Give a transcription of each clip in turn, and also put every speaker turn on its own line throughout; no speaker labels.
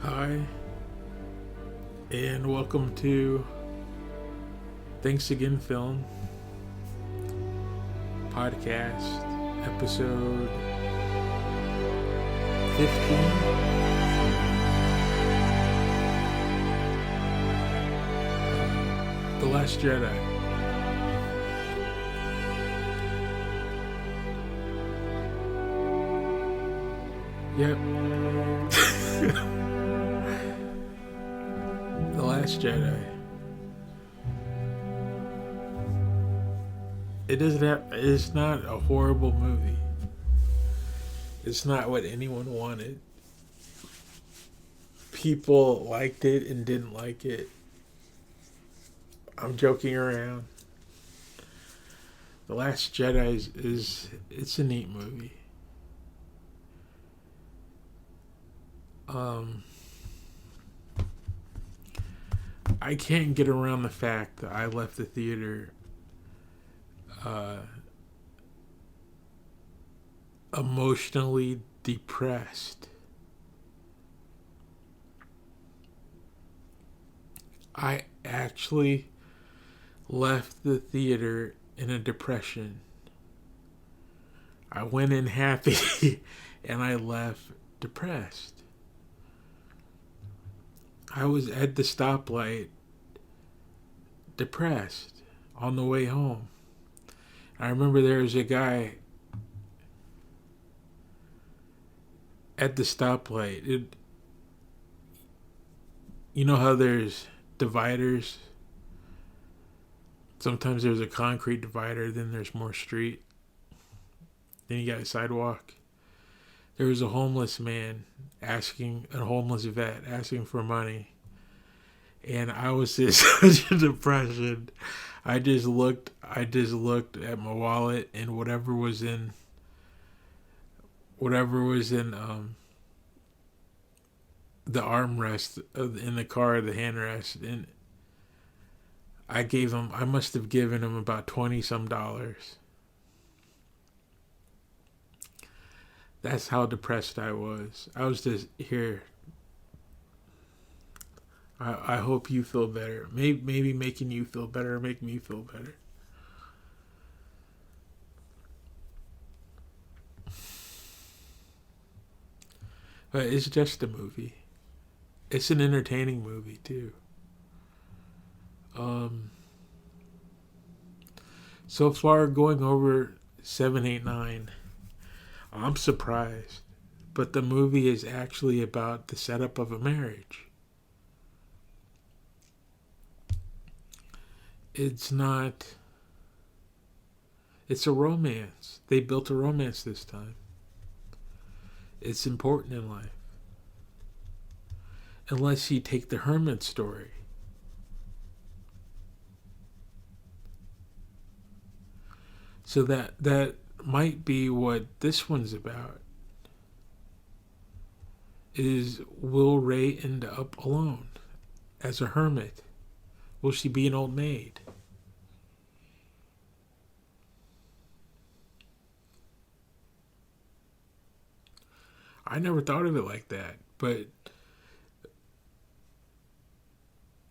Hi, and welcome to Thanks Again Film Podcast, episode 15. The Last Jedi. Yep. The Last Jedi. It's not a horrible movie. It's not what anyone wanted. People liked it and didn't like it. I'm joking around. The Last Jedi it's a neat movie. I can't get around the fact that I left the theater emotionally depressed. I actually left the theater in a depression. I went in happy and I left depressed. I was at the stoplight depressed on the way home. I remember there was a guy at the stoplight. You know how there's dividers? Sometimes there's a concrete divider, then there's more street. Then you got a sidewalk. There was a homeless vet asking for money. And I was in such a depression. I just looked at my wallet and whatever was in the armrest in the car, the handrest, and I must have given him about $20 some. That's how depressed I was. I was just here. I hope you feel better. Maybe making you feel better, make me feel better. But it's just a movie. It's an entertaining movie too. So far going over 7, 8, 9, I'm surprised. But the movie is actually about the setup of a marriage. It's not. It's a romance. They built a romance this time. It's important in life. Unless you take the hermit story. So that might be what this one's about. Is will Rey end up alone as a hermit? Will she be an old maid? I never thought of it like that, but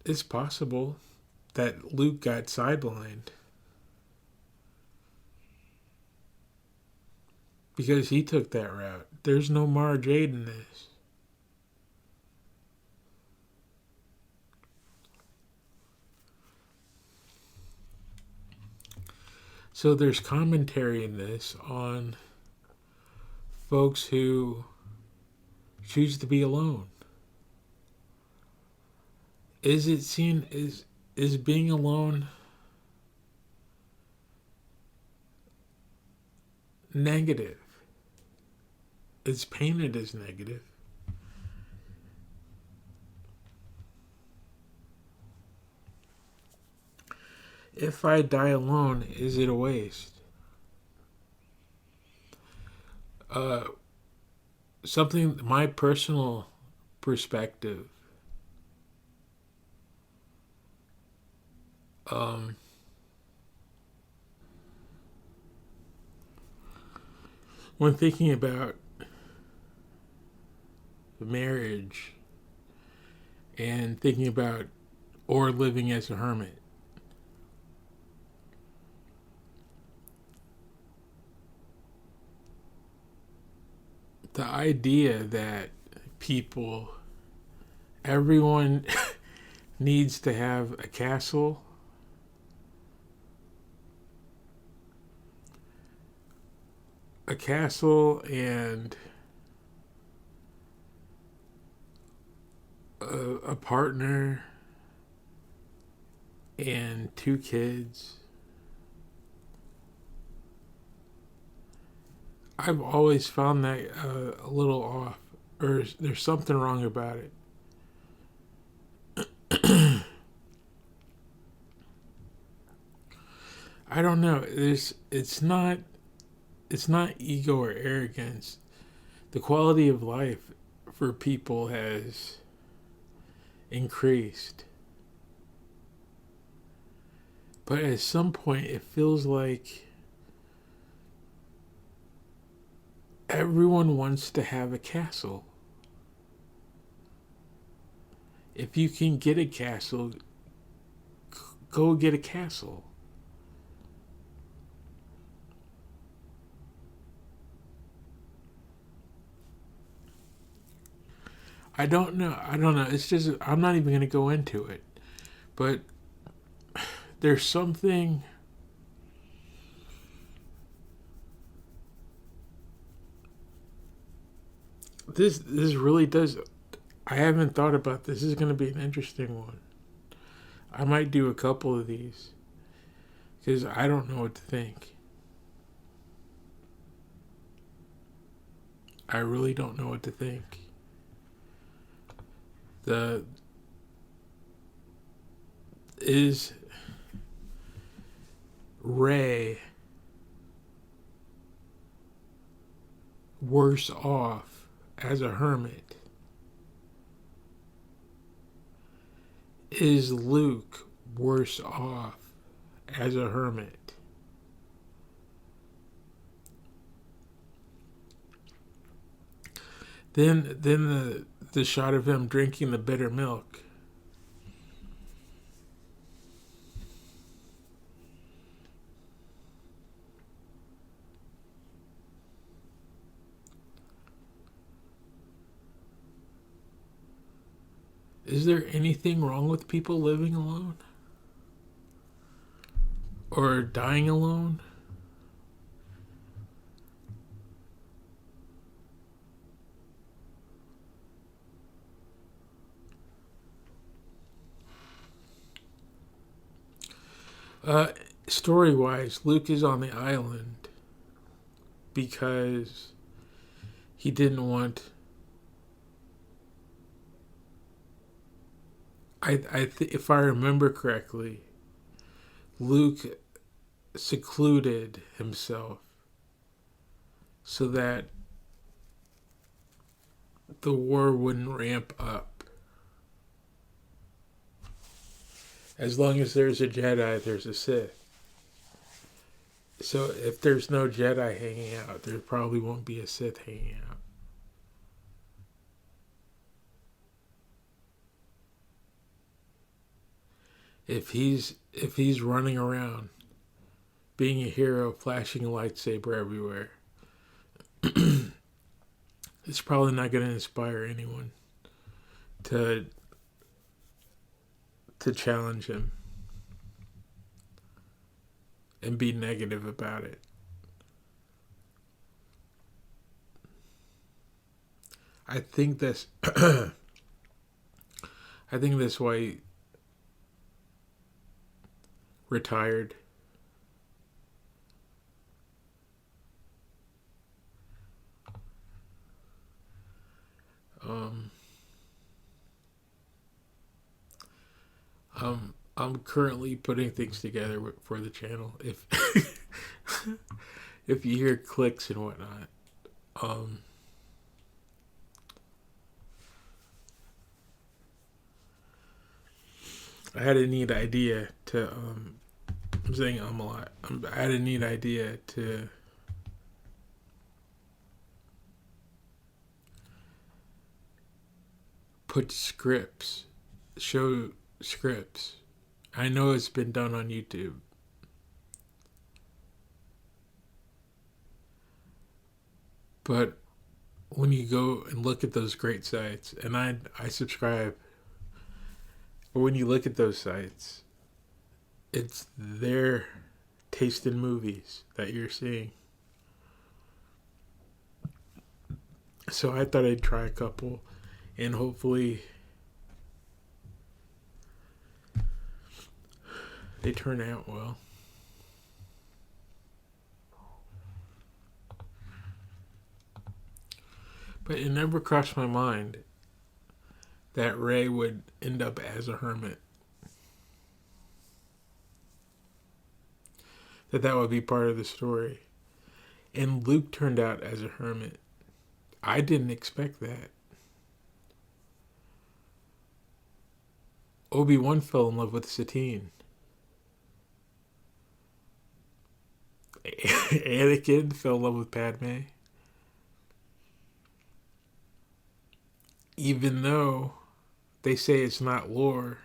it's possible that Luke got sidelined because he took that route. There's no Mara Jade in this. So there's commentary in this on folks who choose to be alone. Is it seen is being alone negative? It's painted as negative. If I die alone, is it a waste? Something, my personal perspective, when thinking about marriage and thinking about or living as a hermit. The idea that people, everyone needs to have a castle and a partner and two kids. I've always found that a little off, or there's something wrong about it. I don't know. It's not ego or arrogance. The quality of life for people has increased. But at some point it feels like everyone wants to have a castle. If you can get a castle, go get a castle. I don't know. I don't know. It's just, I'm not even going to go into it. But there's something. This really does. I haven't thought about this. This is going to be an interesting one. I might do a couple of these because I don't know what to think. I really don't know what to think. The is Ray worse off as a hermit? Is Luke worse off as a hermit? Then the shot of him drinking the bitter milk. Is there anything wrong with people living alone? Or dying alone? Story wise, Luke is on the island because he didn't want. If I remember correctly, Luke secluded himself so that the war wouldn't ramp up. As long as there's a Jedi, there's a Sith. So if there's no Jedi hanging out, there probably won't be a Sith hanging out. If he's running around being a hero, flashing a lightsaber everywhere, it's probably not going to inspire anyone to challenge him and be negative about it. I think that's I think that's why he retired. Um, I'm currently putting things together for the channel. If if you hear clicks and whatnot, um, I had a neat idea to. I'm saying a lot. I had a neat idea to put scripts show scripts. I know it's been done on YouTube. But when you go and look at those great sites, and I subscribe, but when you look at those sites, it's their taste in movies that you're seeing. So I thought I'd try a couple, and hopefully they turn out well. But it never crossed my mind that Rey would end up as a hermit. That would be part of the story. And Luke turned out as a hermit. I didn't expect that. Obi-Wan fell in love with Satine. Anakin fell in love with Padme. Even though they say it's not lore,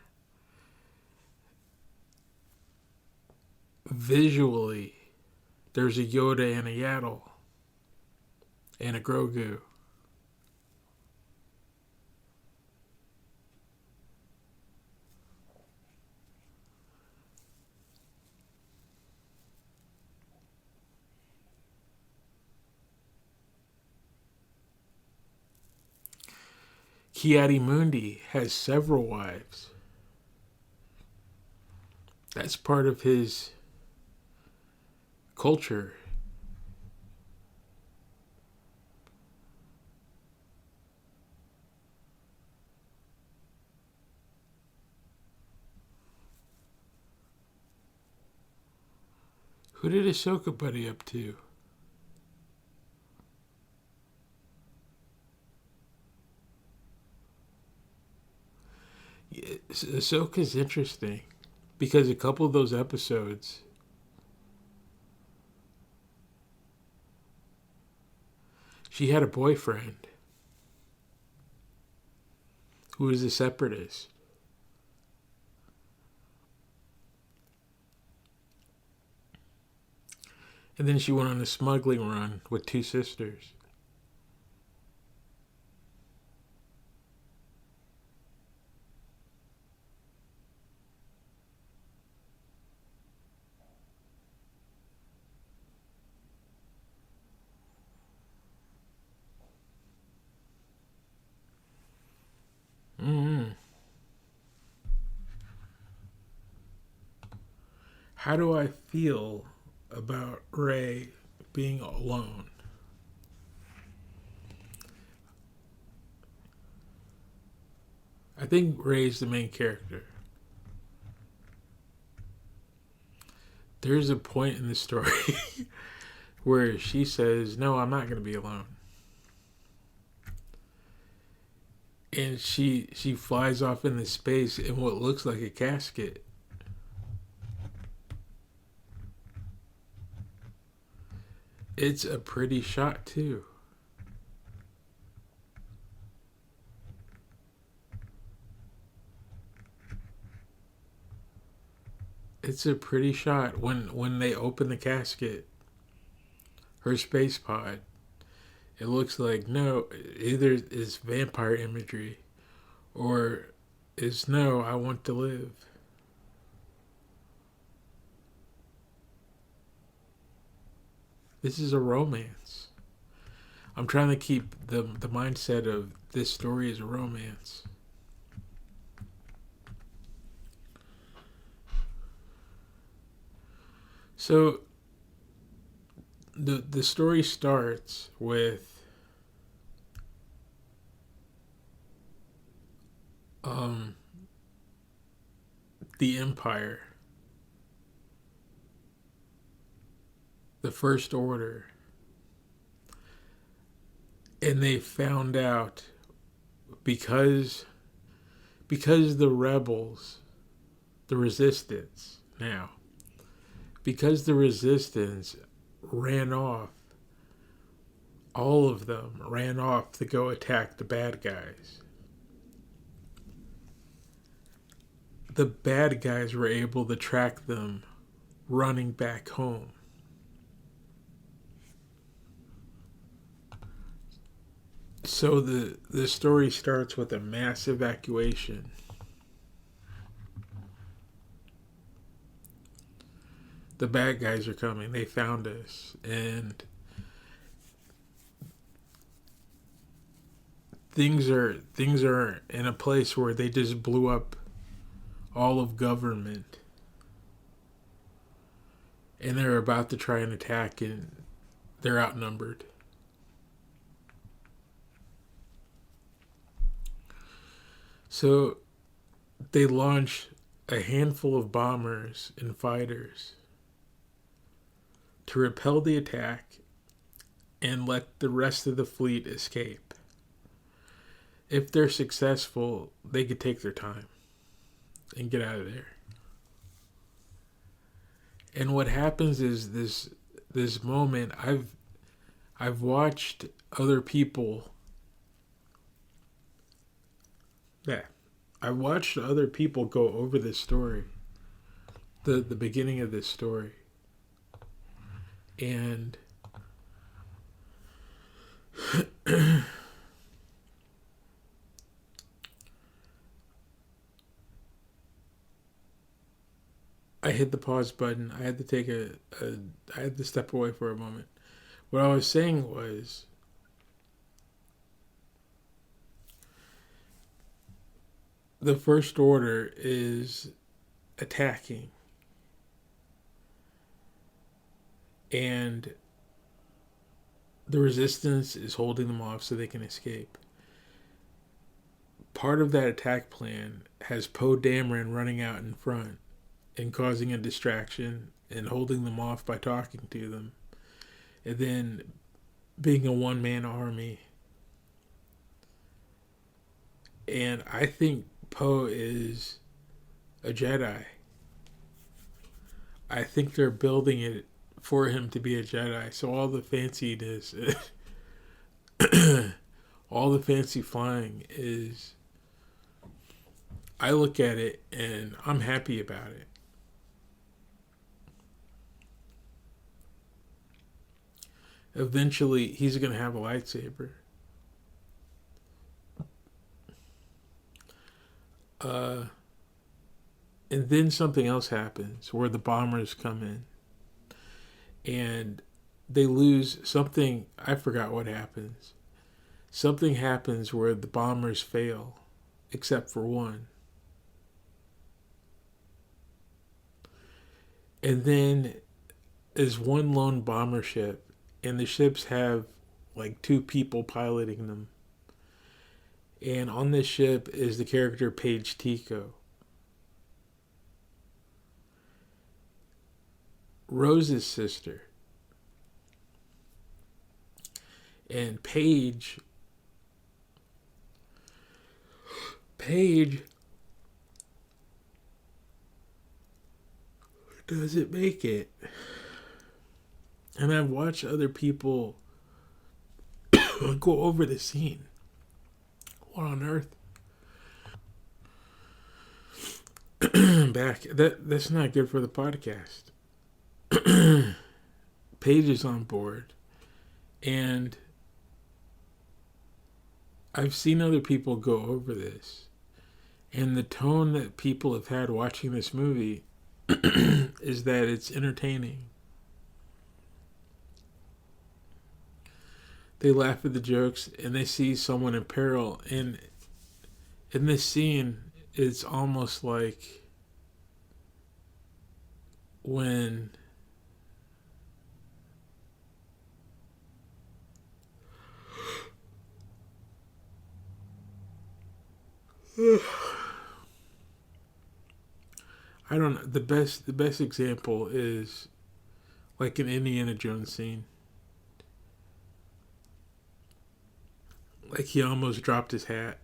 visually, there's a Yoda and a Yaddle and a Grogu. Ki-Adi-Mundi has several wives. That's part of his culture. Who did Ahsoka buddy up to? Ahsoka's interesting because a couple of those episodes, she had a boyfriend who was a separatist. And then she went on a smuggling run with two sisters. Mm-hmm. How do I feel about Rey being alone? I think Rey's the main character. There's a point in the story where she says, "No, I'm not going to be alone." And she flies off into space in what looks like a casket. It's a pretty shot too. It's a pretty shot when they open the casket. Her space pod. It looks like no, either it's vampire imagery, or it's no, I want to live. This is a romance. I'm trying to keep the mindset of this story is a romance. So the story starts with the Empire, the First Order, and they found out because the rebels, the resistance now, because the resistance ran off, all of them ran off to go attack the bad guys. the bad guys were able to track them running back home. So the story starts with a mass evacuation. The bad guys are coming. They found us, and things are in a place where they just blew up all of government, and they're about to try and attack, and they're outnumbered. So they launch a handful of bombers and fighters to repel the attack and let the rest of the fleet escape. If they're successful, they could take their time and get out of there. And what happens is this moment I've watched other people. Yeah, I watched other people go over this story, the beginning of this story, and I hit the pause button. I had to take I had to step away for a moment. What I was saying was, the First Order is attacking, and the Resistance is holding them off so they can escape. Part of that attack plan has Poe Dameron running out in front and causing a distraction and holding them off by talking to them, and then being a one-man army. And I think Poe is a Jedi. I think they're building it for him to be a Jedi. So all the fanciness, all the fancy flying is, I look at it and I'm happy about it. Eventually, he's going to have a lightsaber. And then something else happens where the bombers come in and they lose something. I forgot what happens. Something happens where the bombers fail, except for one. And then is one lone bomber ship, and the ships have like two people piloting them. And on this ship is the character Paige Tico. Rose's sister. And Paige doesn't make it. And I've watched other people go over the scene. What on earth? Back. That's not good for the podcast. Paige is on board. And I've seen other people go over this. And the tone that people have had watching this movie is that it's entertaining. They laugh at the jokes and they see someone in peril. And in this scene, it's almost like when I don't know, the best example is like an Indiana Jones scene. Like he almost dropped his hat.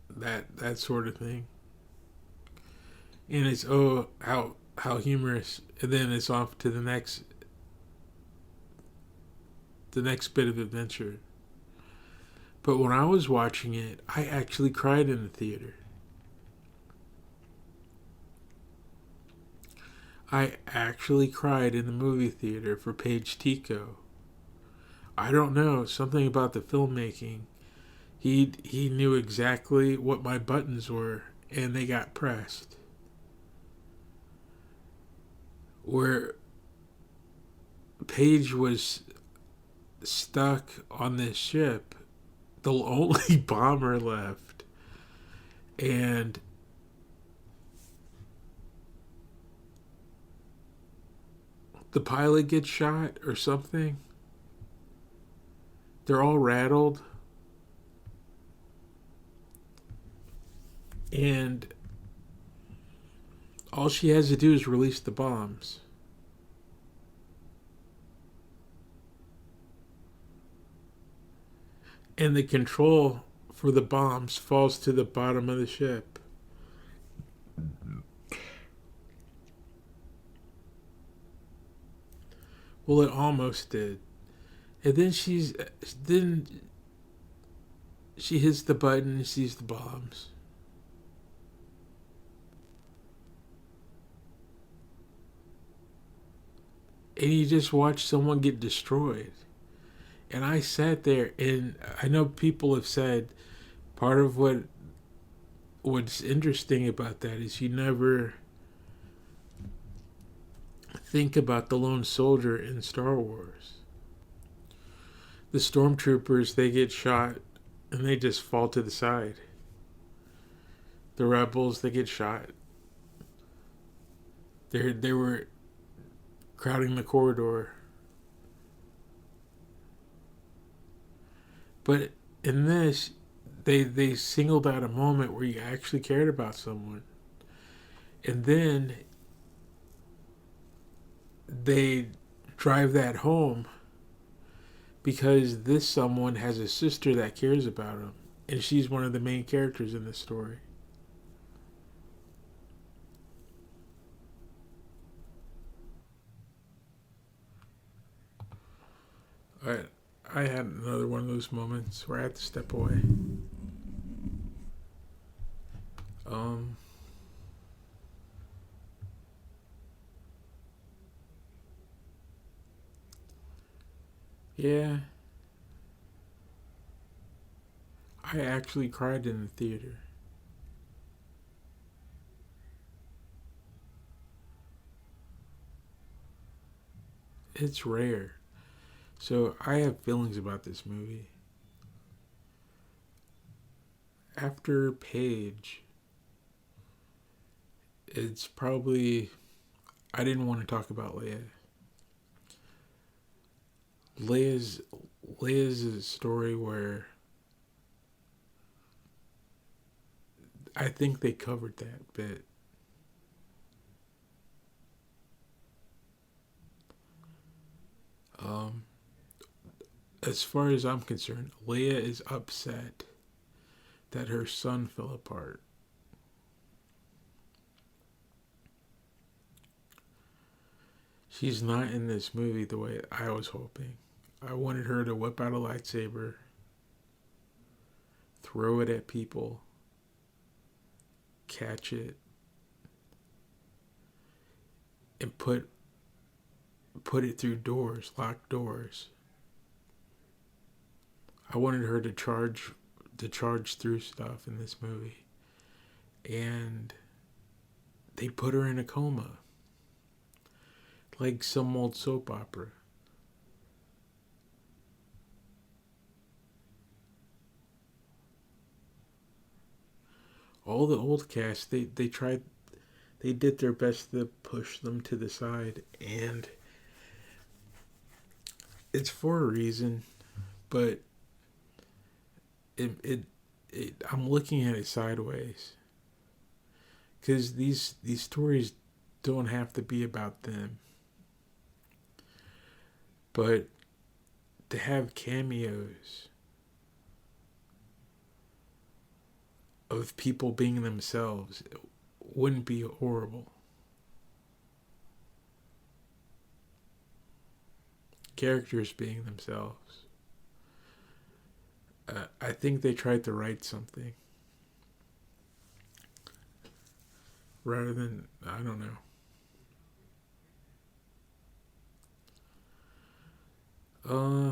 That sort of thing. And it's how humorous, and then it's off to the next bit of adventure. But when I was watching it, I actually cried in the theater. I actually cried in the movie theater for Paige Tico. I don't know, something about the filmmaking. He knew exactly what my buttons were, and they got pressed. Where Paige was stuck on this ship, the only bomber left, and the pilot gets shot or something. They're all rattled, and all she has to do is release the bombs. And the control for the bombs falls to the bottom of the ship. Well, it almost did. And then she hits the button and sees the bombs. And you just watch someone get destroyed. And I sat there, and I know people have said part of what's interesting about that is you never think about the lone soldier in Star Wars. The stormtroopers, they get shot and they just fall to the side. The rebels, they get shot. They were crowding the corridor. But in this, they singled out a moment where you actually cared about someone. And then they drive that home because this someone has a sister that cares about him. And she's one of the main characters in the story. I, I had another one of those moments where I had to step away. Um, yeah, I actually cried in the theater. It's rare. So I have feelings about this movie. After Paige, it's probably I didn't want to talk about Leia. Leia's Leia's a story where I think they covered that bit. Um, as far as I'm concerned, Leia is upset that her son fell apart. She's not in this movie the way I was hoping. I wanted her to whip out a lightsaber, throw it at people, catch it, and put it through doors, locked doors. I wanted her to charge through stuff in this movie. And they put her in a coma. Like some old soap opera. All the old cast, they did their best to push them to the side, and it's for a reason, but it, it, I'm looking at it sideways. Because these stories don't have to be about them. But to have cameos of people being themselves wouldn't be horrible. Characters being themselves. I think they tried to write something rather than, I don't know. Uh,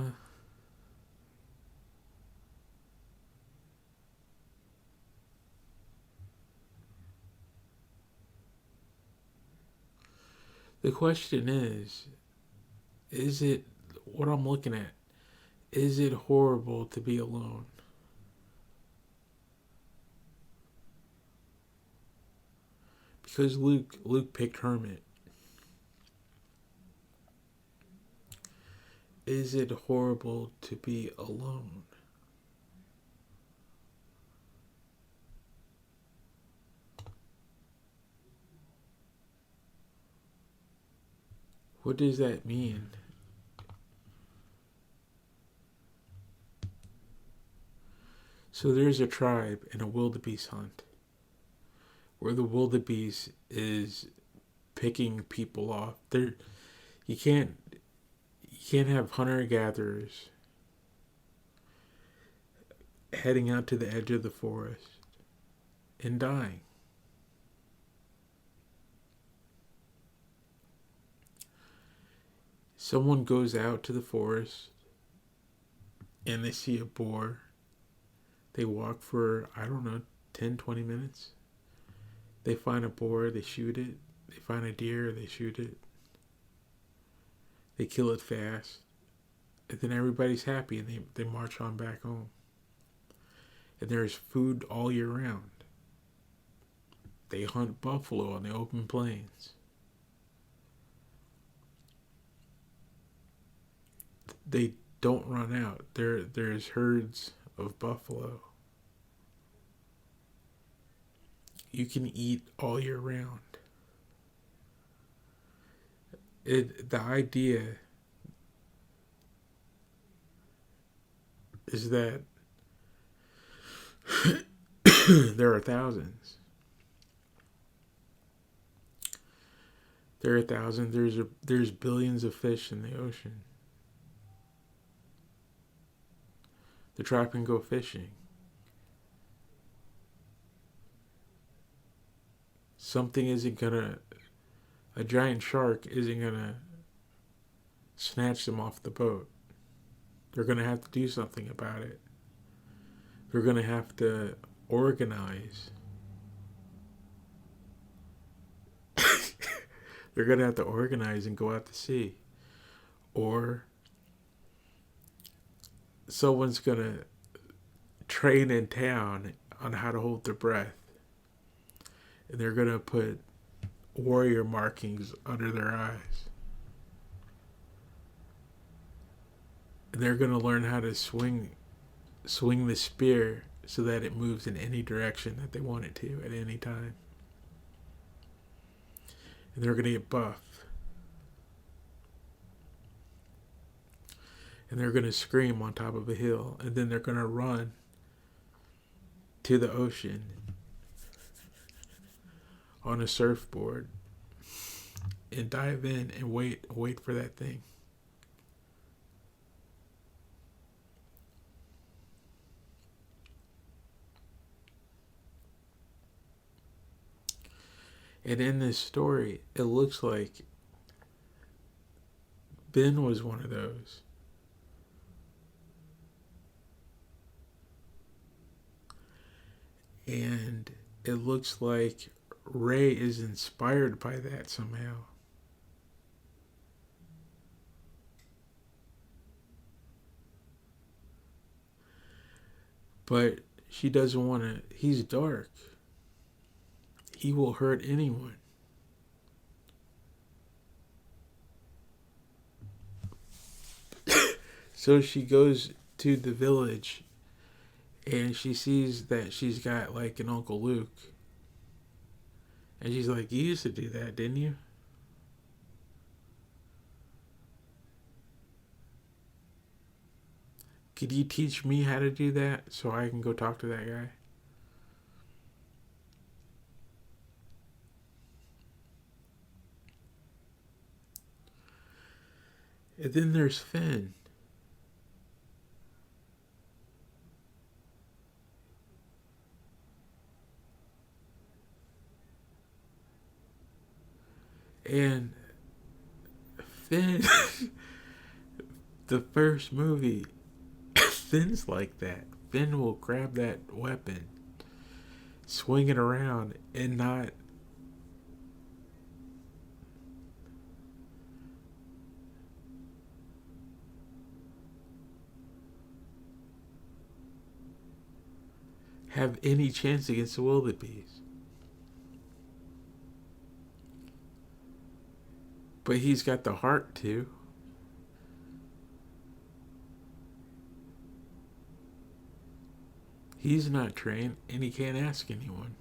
the question is it what I'm looking at? Is it horrible to be alone? Because Luke picked hermit. Is it horrible to be alone? What does that mean? So there's a tribe in a wildebeest hunt where the wildebeest is picking people off. You can't you can't have hunter gatherers heading out to the edge of the forest and dying. Someone goes out to the forest and they see a boar. They walk for, I don't know, 10, 20 minutes. They find a boar, they shoot it. They find a deer, they shoot it. They kill it fast. And then everybody's happy and they march on back home. And there's food all year round. They hunt buffalo on the open plains. They don't run out. There's herds of buffalo. You can eat all year round. The idea is that there are thousands. There are thousands. There's billions of fish in the ocean. The tribe can go fishing. Something isn't gonna. A giant shark isn't gonna snatch them off the boat. They're gonna have to do something about it. They're gonna have to organize. They're gonna have to organize and go out to sea. Or someone's gonna train in town on how to hold their breath. And they're gonna put warrior markings under their eyes. And they're gonna learn how to swing the spear so that it moves in any direction that they want it to at any time. And they're gonna get buff. And they're gonna scream on top of a hill, and then they're gonna run to the ocean on a surfboard and dive in and wait for that thing. And in this story, it looks like Ben was one of those. And it looks like Ray is inspired by that somehow. But she doesn't want to. He's dark. He will hurt anyone. So she goes to the village and she sees that she's got like an Uncle Luke. And she's like, "You used to do that, didn't you?" Could you teach me how to do that so I can go talk to that guy? And then there's Finn. And Finn The first movie, Finn's like that. Finn will grab that weapon, swing it around, and not have any chance against the wildebeest. But he's got the heart to. He's not trained, and he can't ask anyone.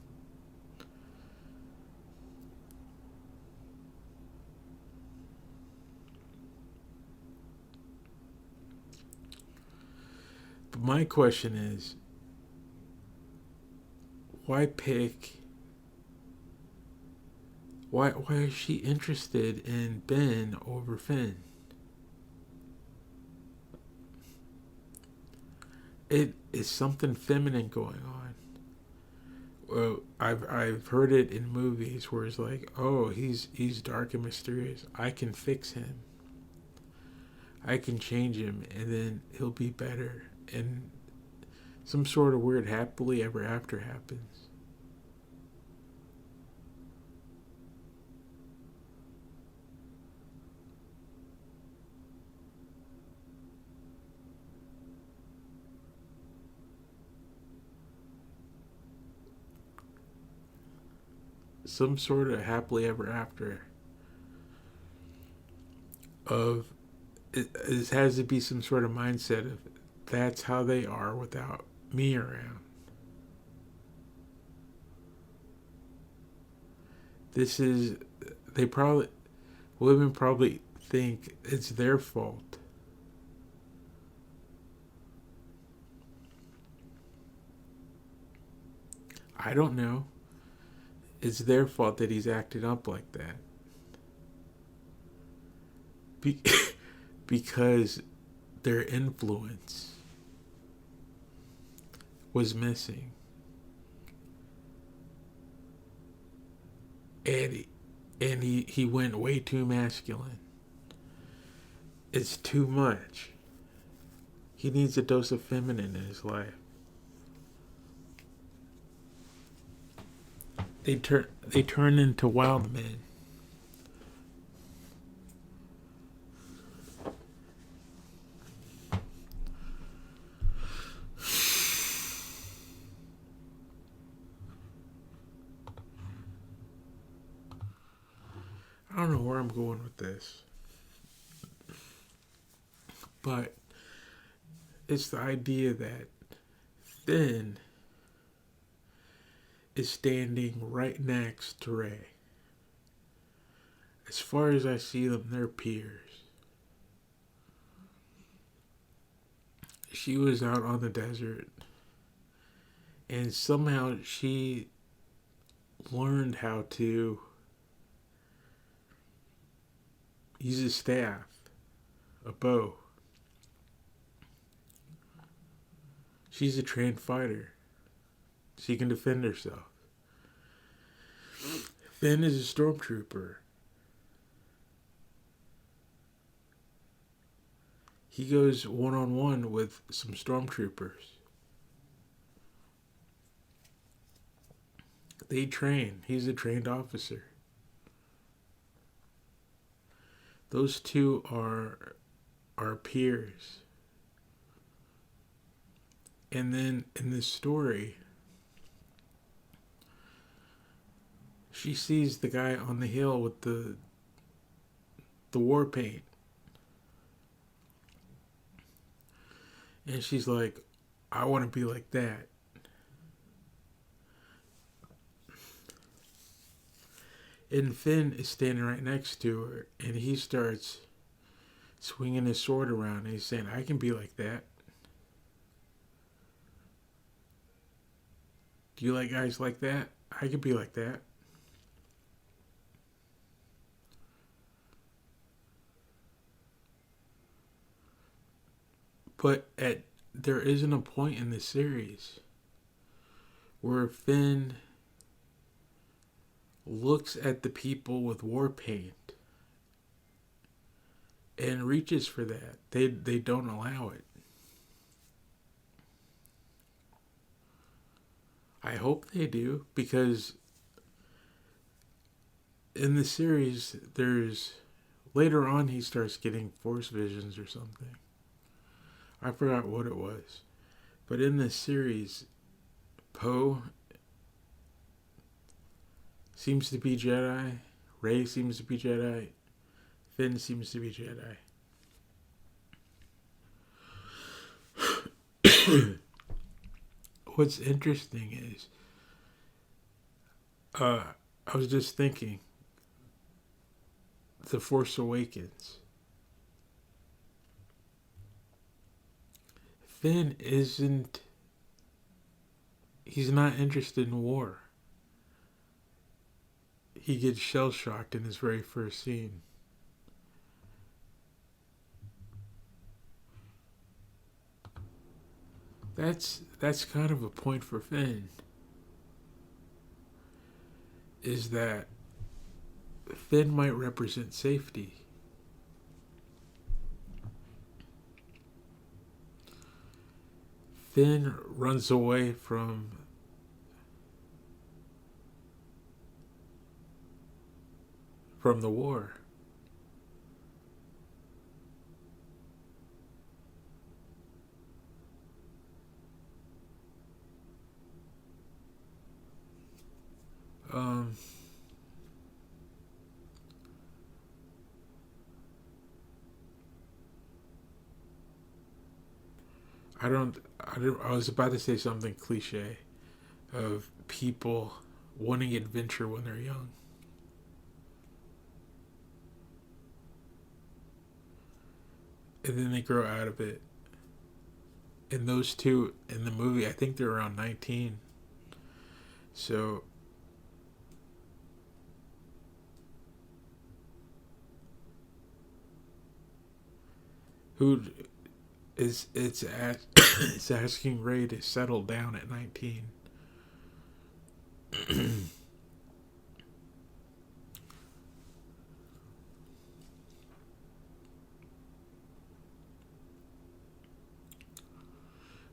But my question is, why pick? Why is she interested in Ben over Finn? It is something feminine going on. Well, I've heard it in movies where it's like, oh, he's dark and mysterious. I can fix him. I can change him, and then he'll be better. And some sort of weird happily ever after happens. Some sort of happily ever after of it has to be some sort of mindset of that's how they are without me around. This is they probably women probably think it's their fault. I don't know. It's their fault that he's acting up like that. Be- because their influence was missing. And he went way too masculine. It's too much. He needs a dose of feminine in his life. They turn into wild men. I don't know where I'm going with this, but it's the idea that Finn is standing right next to Ray. As far as I see them, they're peers. She was out on the desert, and somehow she learned how to use a staff, a bow. She's a trained fighter. She can defend herself. Finn is a stormtrooper. He goes one-on-one with some stormtroopers. They train. He's a trained officer. Those two are peers. And then in this story, she sees the guy on the hill with the war paint. And she's like, I want to be like that. And Finn is standing right next to her, and he starts swinging his sword around, and he's saying, I can be like that. Do you like guys like that? I could be like that. But there isn't a point in the series where Finn looks at the people with war paint and reaches for that. They don't allow it. I hope they do, because in the series there's later on he starts getting force visions or something. I forgot what it was. But in this series, Poe seems to be Jedi, Rey seems to be Jedi, Finn seems to be Jedi. What's interesting is, I was just thinking, The Force Awakens. Finn isn't. He's not interested in war. He gets shell shocked in his very first scene. That's kind of a point for Finn. Is that Finn might represent safety. Finn runs away from the war. Um, I was about to say something cliche of people wanting adventure when they're young. And then they grow out of it. And those two in the movie, I think they're around 19. So who is it's asking Ray to settle down at 19.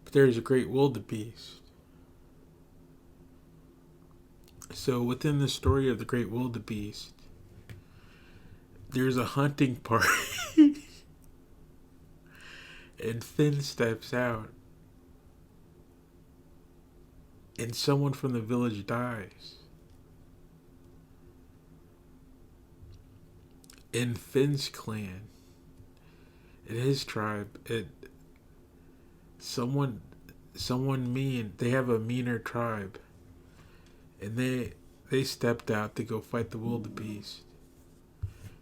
But there's a great wildebeest. So within the story of the great wildebeest, there's a hunting party. And Finn steps out, and someone from the village dies. In Finn's clan, in his tribe, someone mean, they have a meaner tribe, and they stepped out to go fight the wildebeest.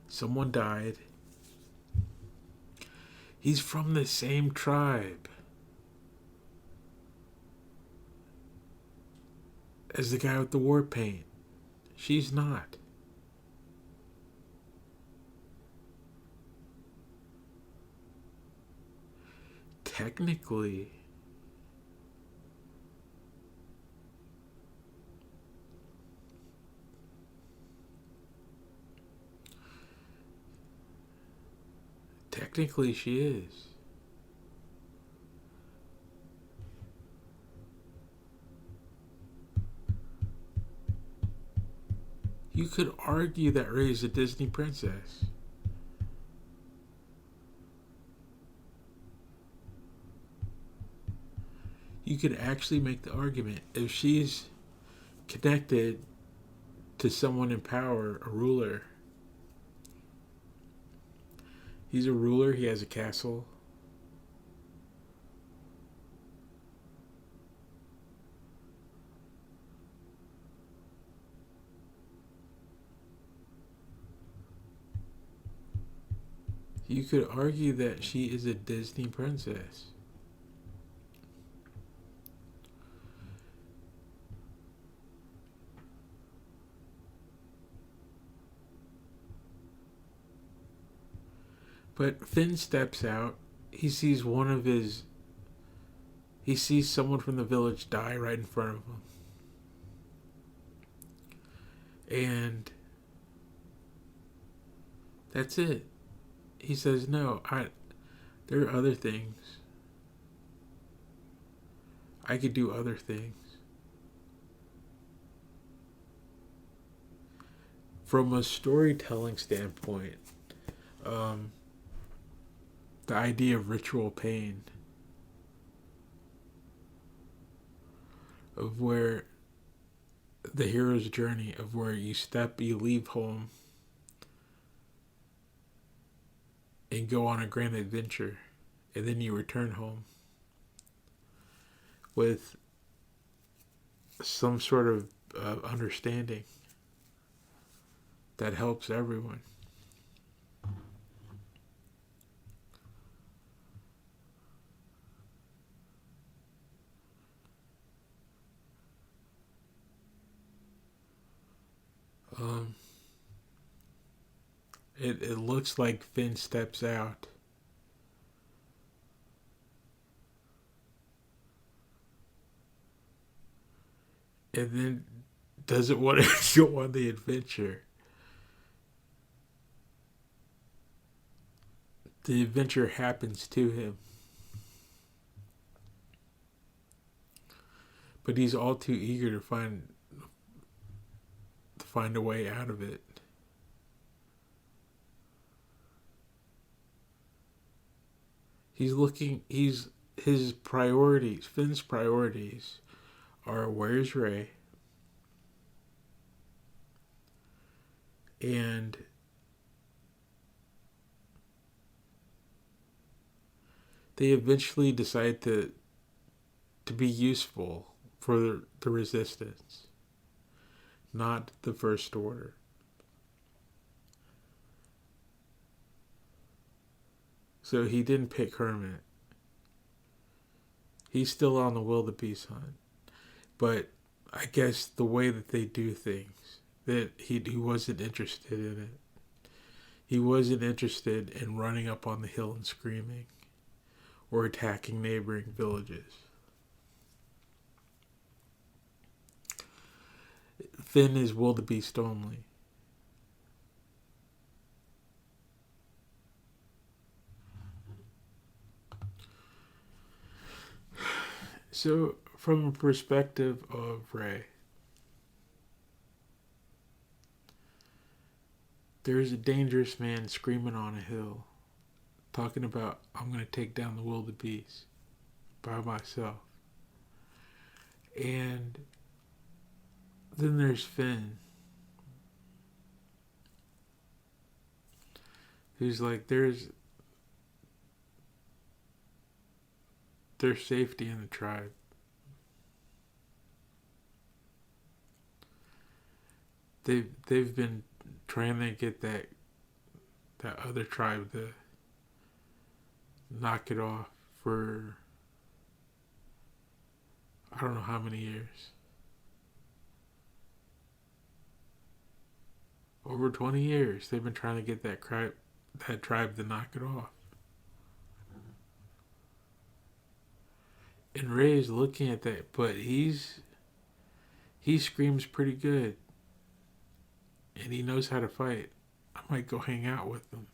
Someone died. He's from the same tribe as the guy with the war paint. She's not. Technically, she is. You could argue that Rey's a Disney princess. You could actually make the argument, if she's connected to someone in power, a ruler. He's a ruler, he has a castle. You could argue that she is a Disney princess. But Finn steps out. He sees he sees someone from the village die right in front of him. And that's it. he says, "No, there are other things. I could do other things." From a storytelling standpoint, um, the idea of ritual pain, of where the hero's journey, of where you leave home and go on a grand adventure, and then you return home with some sort of understanding that helps everyone. Um, it looks like Finn steps out, and then doesn't want to go on the adventure. The adventure happens to him, but he's all too eager to find a way out of it. He's looking. He's his priorities. Finn's priorities are where's Ray, and they eventually decide to be useful for the resistance, not the First Order. So he didn't pick Hermit. He's still on the wildebeest hunt. But I guess the way that they do things, that he wasn't interested in it. He wasn't interested in running up on the hill and screaming or attacking neighboring villages. Finn is wildebeest only. So, from a perspective of Ray, there's a dangerous man screaming on a hill, talking about, I'm going to take down the wildebeest by myself. And then there's Finn, who's like, there's safety in the tribe. They've been trying to get that other tribe to knock it off for I don't know how many years. Over 20 years they've been trying to get that tribe to knock it off. And Ray's looking at that, but he screams pretty good. And he knows how to fight. I might go hang out with him.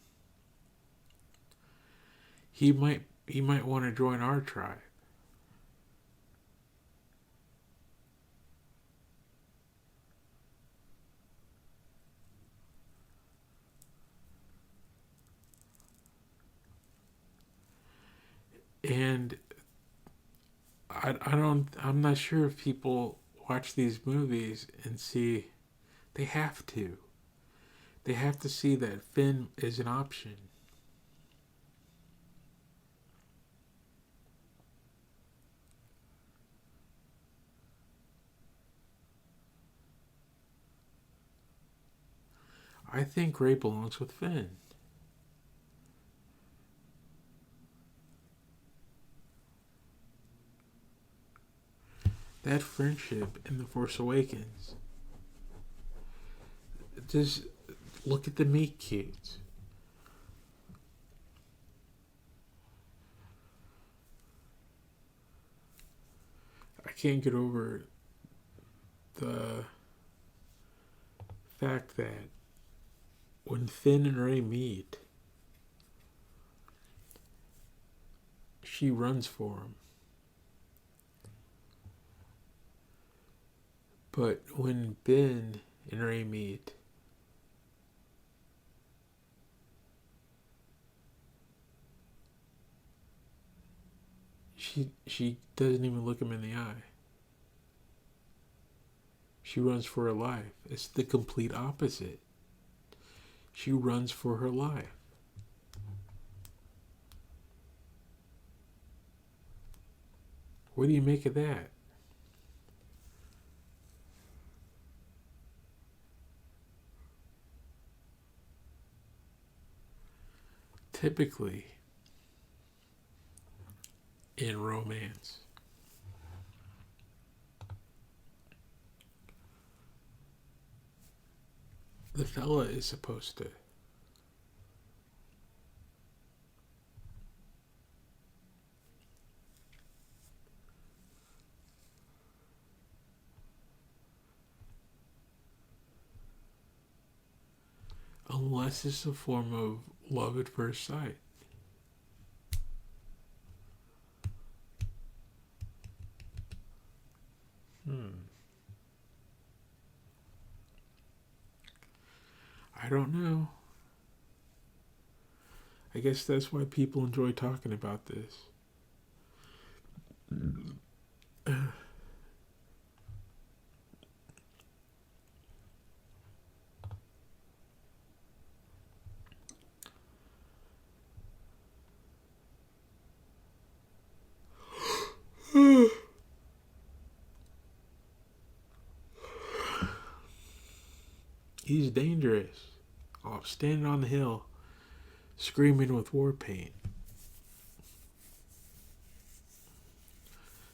He might want to join our tribe. And I'm not sure if people watch these movies and see they have to. They have to see that Finn is an option. I think Ray belongs with Finn. That friendship in The Force Awakens. Just look at the meat cutes. I can't get over the fact that when Finn and Ray meet, she runs for him. But when Ben and Ray meet, she doesn't even look him in the eye. She runs for her life. It's the complete opposite. She runs for her life. What do you make of that? Typically, in romance, the fella is supposed to unless it's a form of love at first sight. I don't know. I guess that's why people enjoy talking about this. He's dangerous. Oh, standing on the hill, screaming with war paint.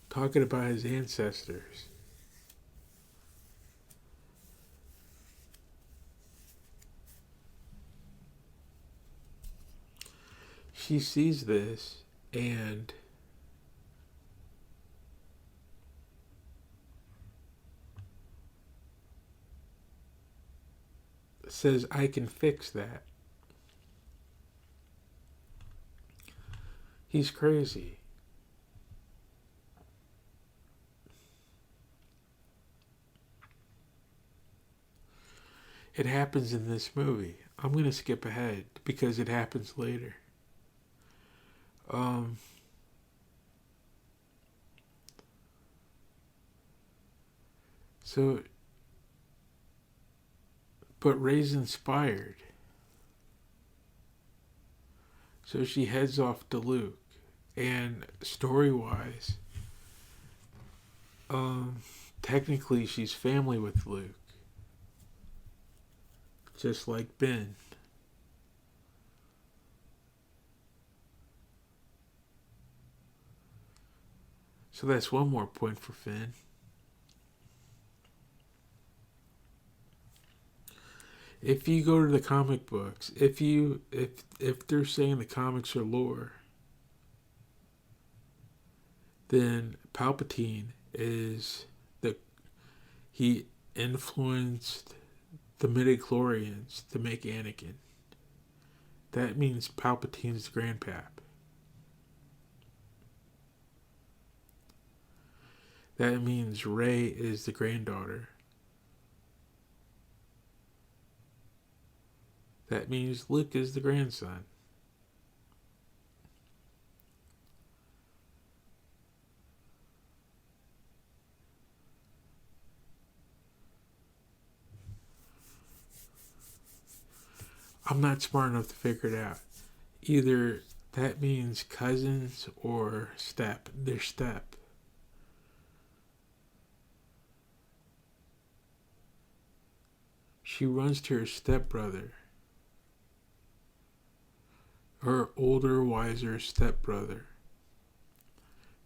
Talking about his ancestors. She sees this and says, I can fix that. He's crazy. It happens in this movie. I'm going to skip ahead because it happens later. So, but Ray's inspired. So she heads off to Luke. And story-wise, technically she's family with Luke. Just like Ben. So that's one more point for Finn. If you go to the comic books, if they're saying the comics are lore, then Palpatine he influenced the midichlorians to make Anakin. That means Palpatine's grandpap. That means Rey is the granddaughter. That means Luke is the grandson. I'm not smart enough to figure it out. Either that means cousins or step. They're step. She runs to her stepbrother. Her older, wiser stepbrother,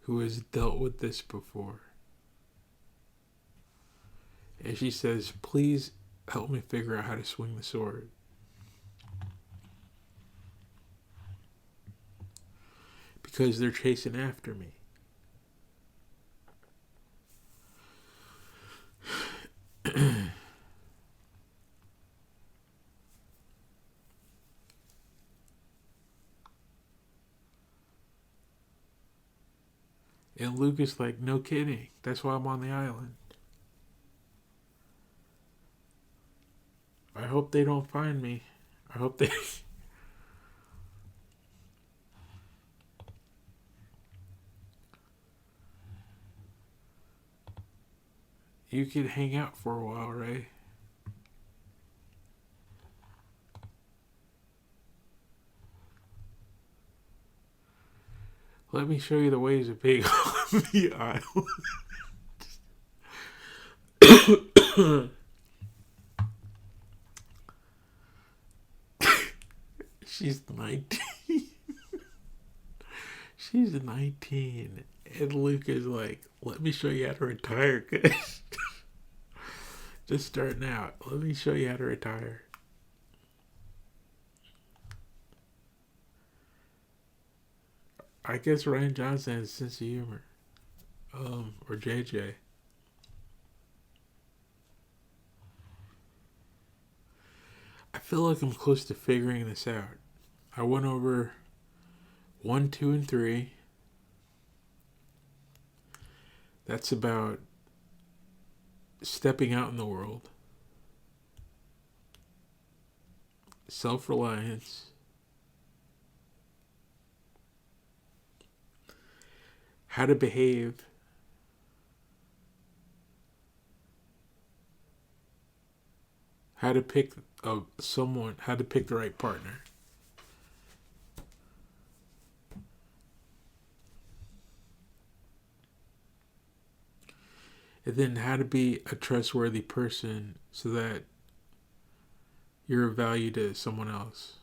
who has dealt with this before. And she says, please help me figure out how to swing the sword. Because they're chasing after me. And Luke is like, no kidding. That's why I'm on the island. I hope they don't find me. I hope they. You could hang out for a while, right? Let me show you the ways of being on the island. She's 19. She's 19. And Luke is like, let me show you how to retire, guys. Just starting out. Let me show you how to retire. I guess Ryan Johnson has a sense of humor. Or JJ. I feel like I'm close to figuring this out. I went over 1, 2, and 3. That's about stepping out in the world, self reliance, how to behave, how to pick someone, how to pick the right partner. And then how to be a trustworthy person so that you're of value to someone else.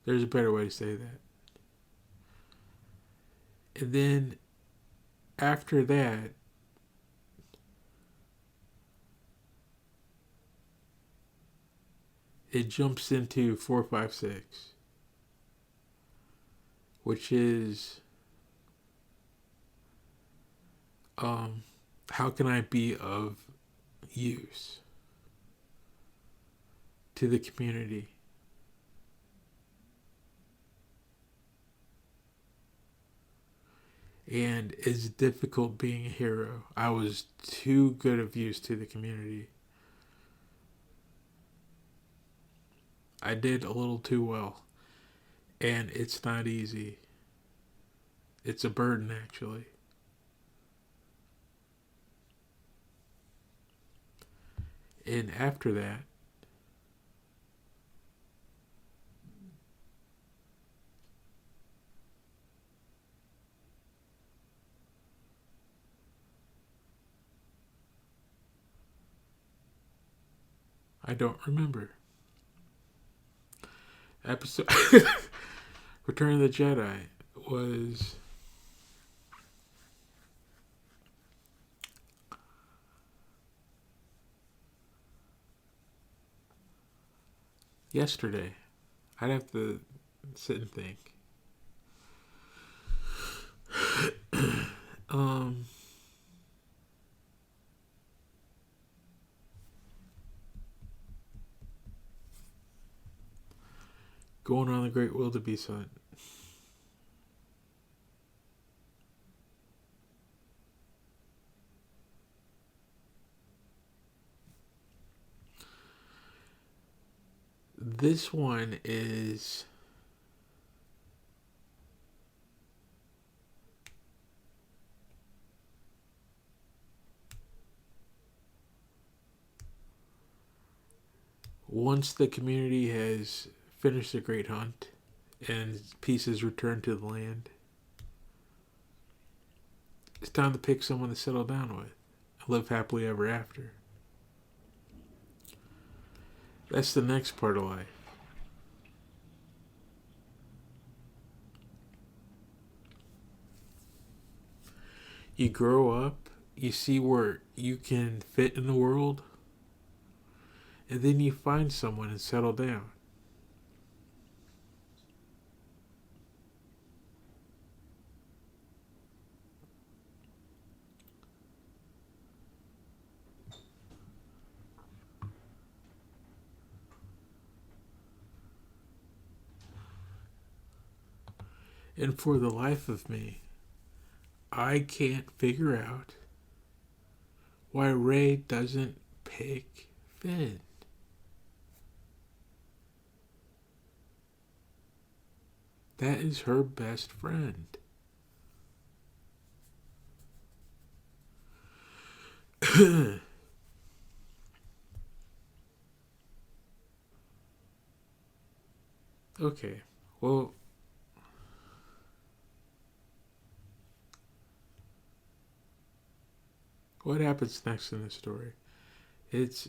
There's a better way to say that. And then after that, it jumps into 4, 5, 6, which is how can I be of use to the community? And it's difficult being a hero. I was too good of use to the community. I did a little too well. And it's not easy. It's a burden, actually. And after that, I don't remember. Episode Return of the Jedi was yesterday. I'd have to sit and think. Going on the Great Wildebeest Hunt. This one is once the community has finished the great hunt and pieces returned to the land, it's time to pick someone to settle down with and live happily ever after. That's the next part of life. You grow up, you see where you can fit in the world, and then you find someone and settle down. And for the life of me, I can't figure out why Rey doesn't pick Finn. That is her best friend. Okay, well, what happens next in the story? It's,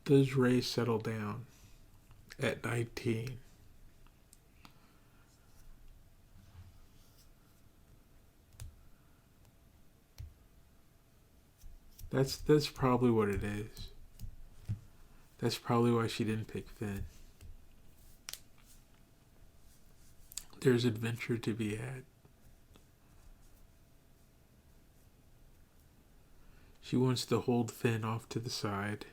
does Rey settle down at 19? That's probably what it is. That's probably why she didn't pick Finn. There's adventure to be had. She wants to hold Finn off to the side.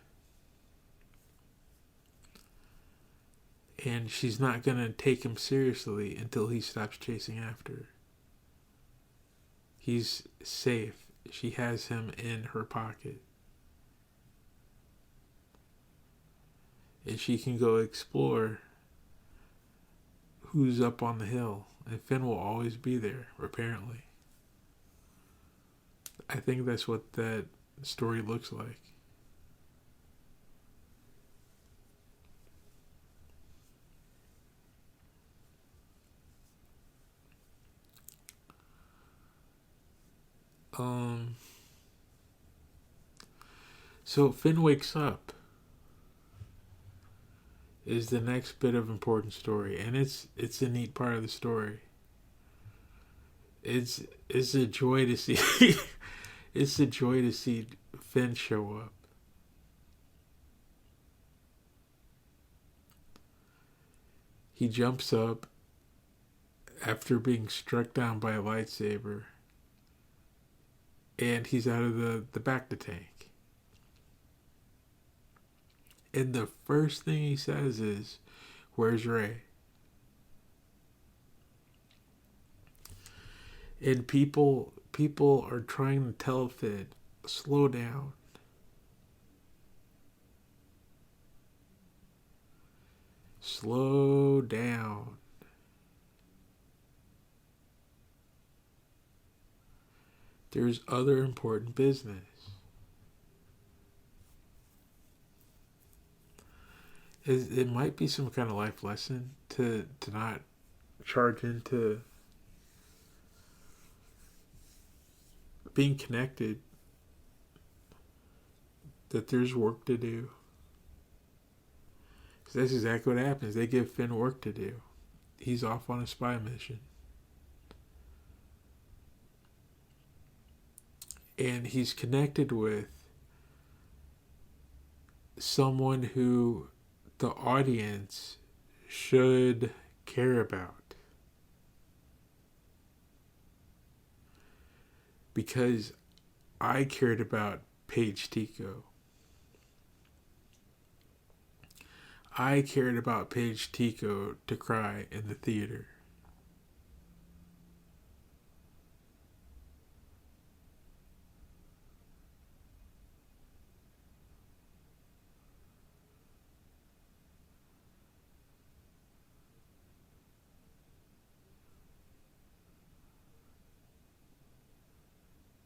And she's not going to take him seriously until he stops chasing after her. He's safe. She has him in her pocket. And she can go explore who's up on the hill. And Finn will always be there, apparently. I think that's what that story looks like. Um, so Finn wakes up is the next bit of important story, and it's a neat part of the story. It's a joy to see. It's a joy to see Finn show up. He jumps up after being struck down by a lightsaber, and he's out of the bacta tank. And the first thing he says is, "Where's Rey?" And people are trying to tell Finn, slow down. Slow down. There's other important business. It might be some kind of life lesson to not charge into being connected, that there's work to do. Because that's exactly what happens. They give Finn work to do. He's off on a spy mission. And he's connected with someone who the audience should care about. Because I cared about Paige Tico. I cared about Paige Tico to cry in the theater.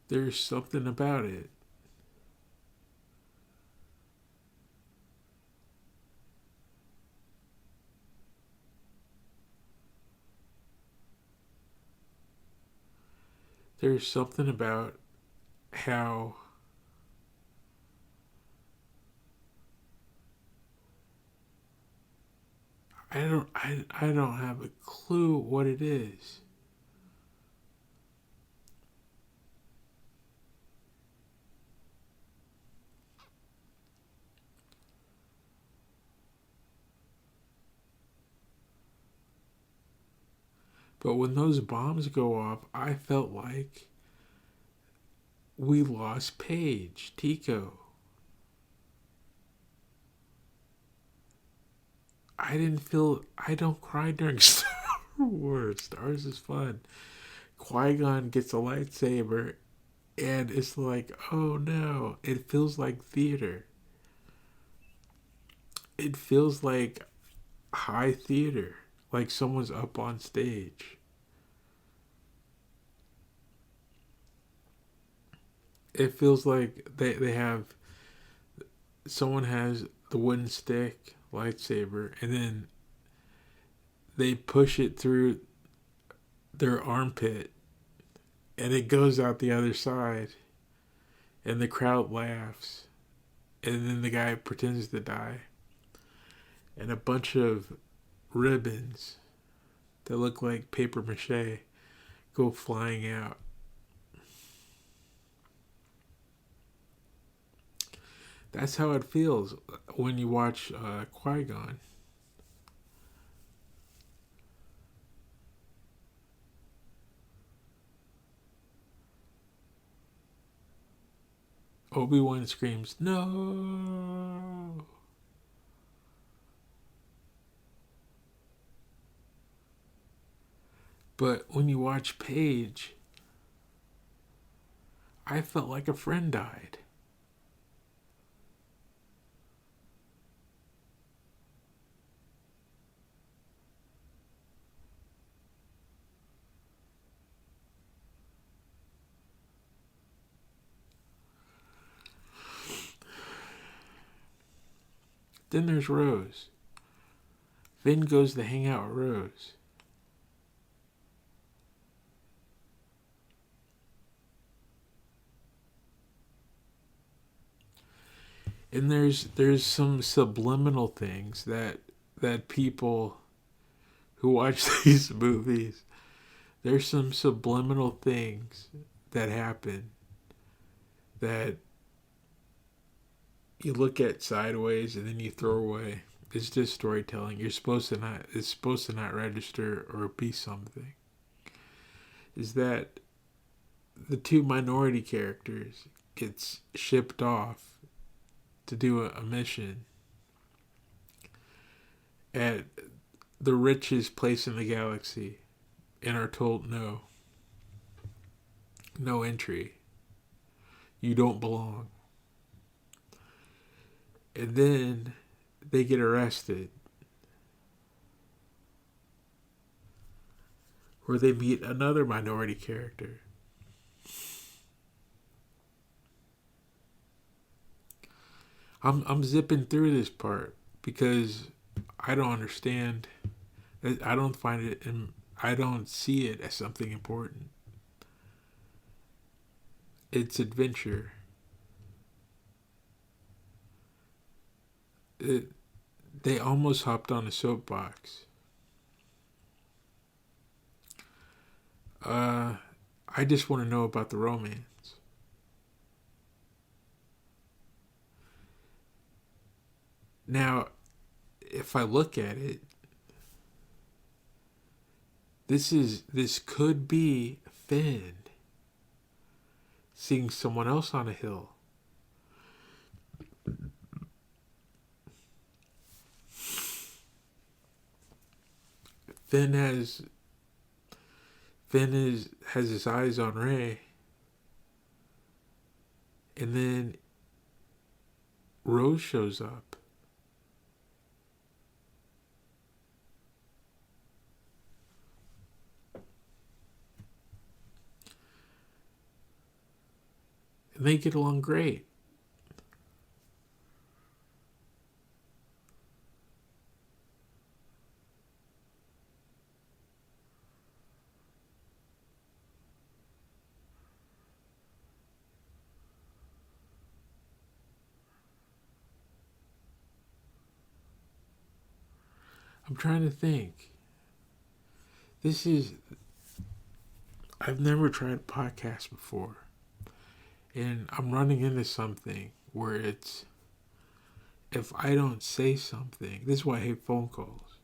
There's something about it. There's something about how I don't have a clue what it is. But when those bombs go off, I felt like we lost Paige Tico. I didn't feel. I don't cry during Star Wars. Star Wars is fun. Qui-Gon gets a lightsaber, and it's like, oh no, it feels like theater. It feels like high theater, like someone's up on stage. It feels like they have, someone has the wooden stick lightsaber, and then they push it through their armpit, and it goes out the other side, and the crowd laughs, and then the guy pretends to die, and a bunch of ribbons that look like paper mache go flying out. That's how it feels when you watch Qui-Gon. Obi-Wan screams, "No!" But when you watch Paige, I felt like a friend died. Then there's Rose. Finn goes to hang out with Rose. And there's some subliminal things that people who watch these movies, there's some subliminal things that happen that you look at sideways and then you throw away. It's just storytelling. It's supposed to not register or be something. Is that the two minority characters gets shipped off to do a mission at the richest place in the galaxy and are told no entry. You don't belong. And then they get arrested. Where they meet another minority character. I'm zipping through this part because I don't understand. I don't find it, and I don't see it as something important. It's adventure. They almost hopped on a soapbox. I just want to know about the romance. Now, if I look at it, this could be Finn seeing someone else on a hill. Finn has his eyes on Rey, and then Rose shows up. And they get along great. I'm trying to think. I've never tried a podcast before. And I'm running into something where it's, if I don't say something, this is why I hate phone calls.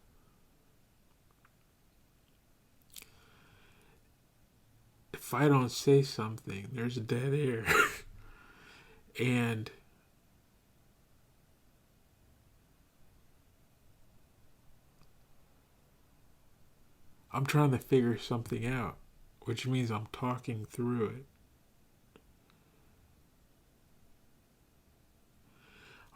If I don't say something, there's a dead air. And I'm trying to figure something out, which means I'm talking through it.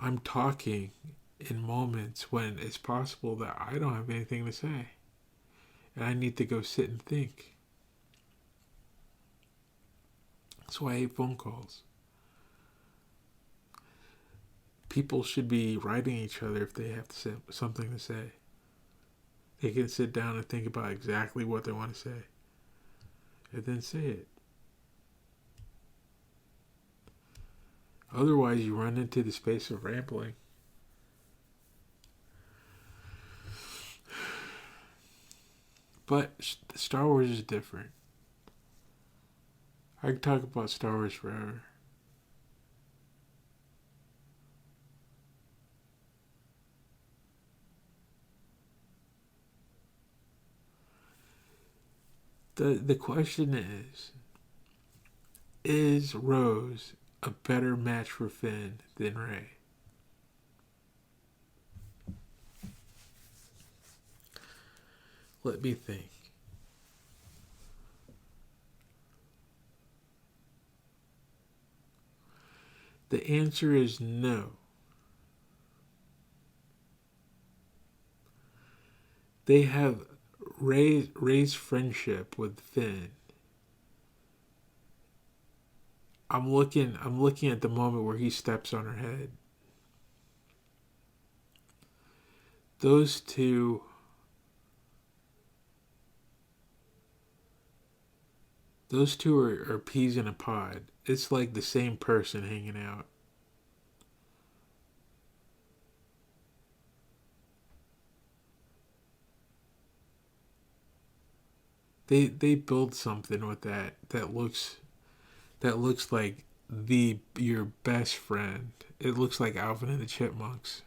I'm talking in moments when it's possible that I don't have anything to say and I need to go sit and think. That's why I hate phone calls. People should be writing each other if they have to say, something to say. They can sit down and think about exactly what they want to say and then say it. Otherwise, you run into the space of rambling. But Star Wars is different. I can talk about Star Wars forever. The question is Rose a better match for Finn than Rey? Let me think. The answer is no. They have Rey's friendship with Finn. I'm looking at the moment where he steps on her head. Those two are peas in a pod. It's like the same person hanging out. They build something with that looks like your best friend. It looks like Alvin and the Chipmunks.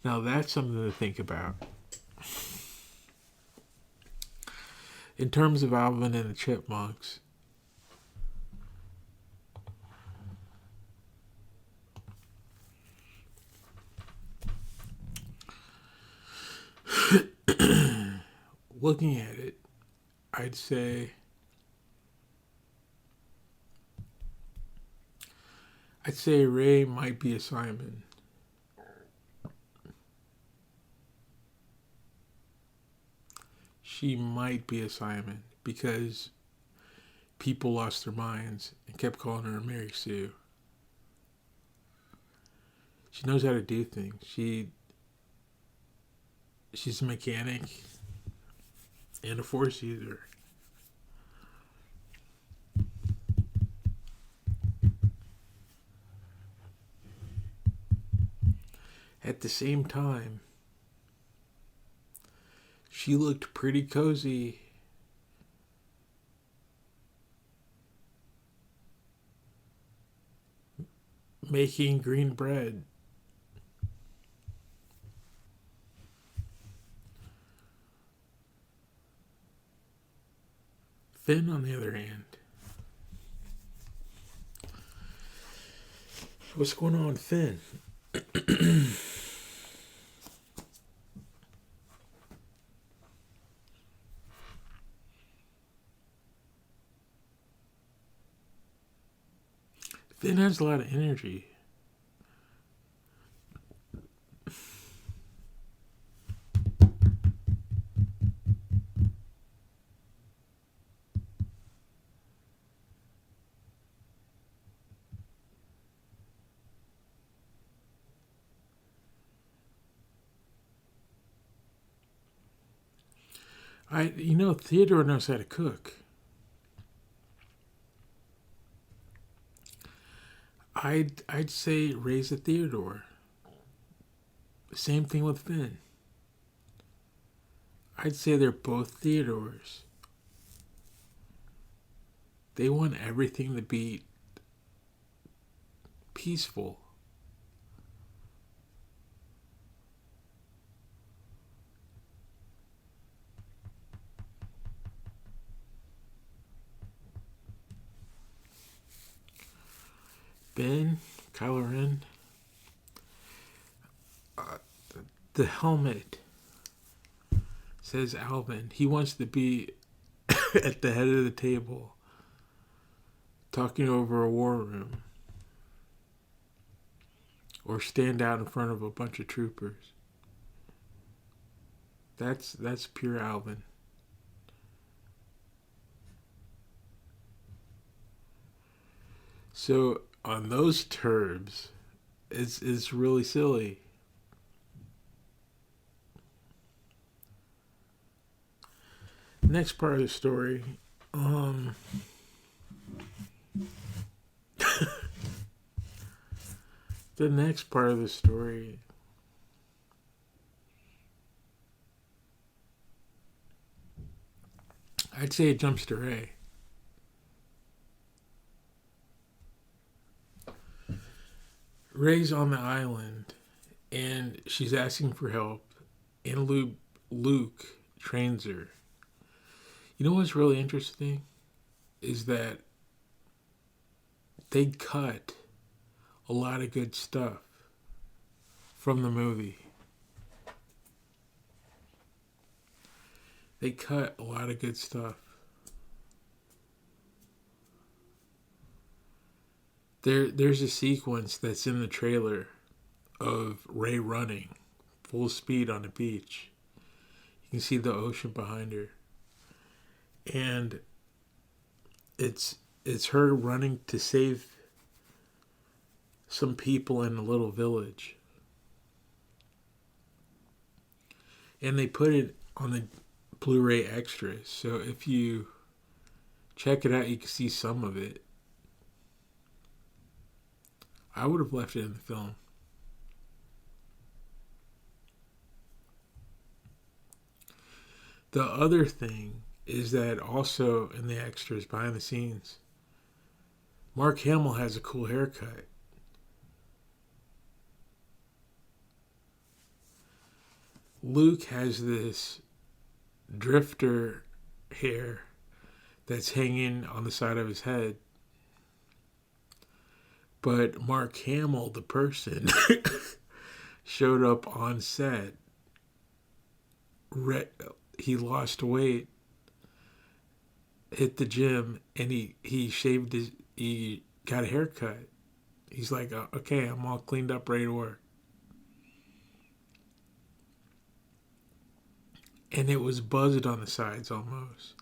Now that's something to think about. In terms of Alvin and the Chipmunks, looking at it, I'd say Rey might be a Simon. She might be a Simon because people lost their minds and kept calling her Mary Sue. She knows how to do things. She's a mechanic and a Force user. At the same time, she looked pretty cozy. Making green bread. Finn, on the other hand, what's going on, Finn? Finn has a lot of energy. Theodore knows how to cook. I'd say raise a Theodore. Same thing with Finn. I'd say they're both Theodores. They want everything to be peaceful. Ben, Kylo Ren, uh, the helmet says Alvin. He wants to be at the head of the table, talking over a war room, or stand out in front of a bunch of troopers. That's pure Alvin. So on those terms, it's really silly. Next part of the story, the next part of the story, I'd say it jumps to Ray. Ray's on the island, and she's asking for help, and Luke trains her. You know what's really interesting is that they cut a lot of good stuff from the movie. They cut a lot of good stuff. There's a sequence that's in the trailer of Rey running full speed on the beach. You can see the ocean behind her. And it's her running to save some people in a little village. And they put it on the Blu-ray extras. So if you check it out, you can see some of it. I would have left it in the film. The other thing is that also in the extras behind the scenes, Mark Hamill has a cool haircut. Luke has this drifter hair that's hanging on the side of his head. But Mark Hamill, the person, showed up on set. He lost weight, hit the gym, and he shaved he got a haircut. He's like, okay, I'm all cleaned up, ready to work. And it was buzzed on the sides almost.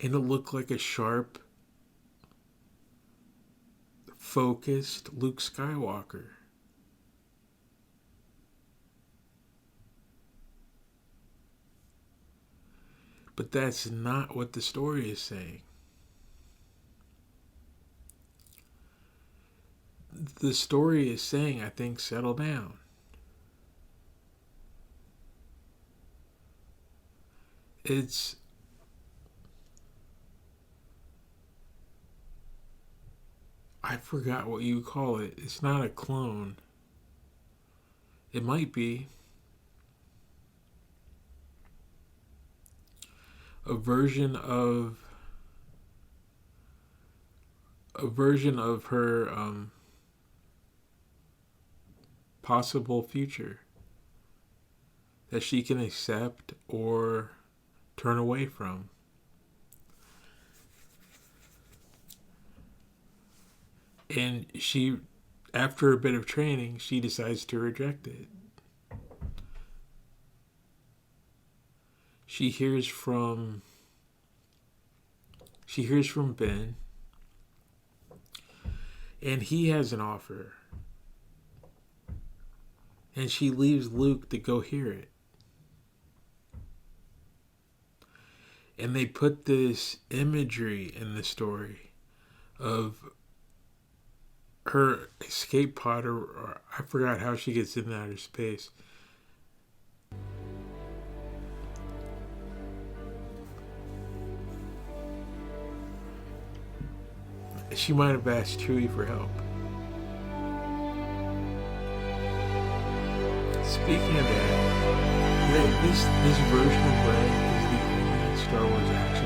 And it looked like a sharp, focused Luke Skywalker. But that's not what the story is saying. The story is saying, I think, settle down. I forgot what you call it. It's not a clone. It might be a version of her possible future that she can accept or turn away from. And she, after a bit of training, she decides to reject it. She hears from Ben, and he has an offer. And she leaves Luke to go hear it. And they put this imagery in the story of her escape pod, or I forgot how she gets in outer space. She might have asked Chewie for help. Speaking of that, this version of Rey is the only Star Wars action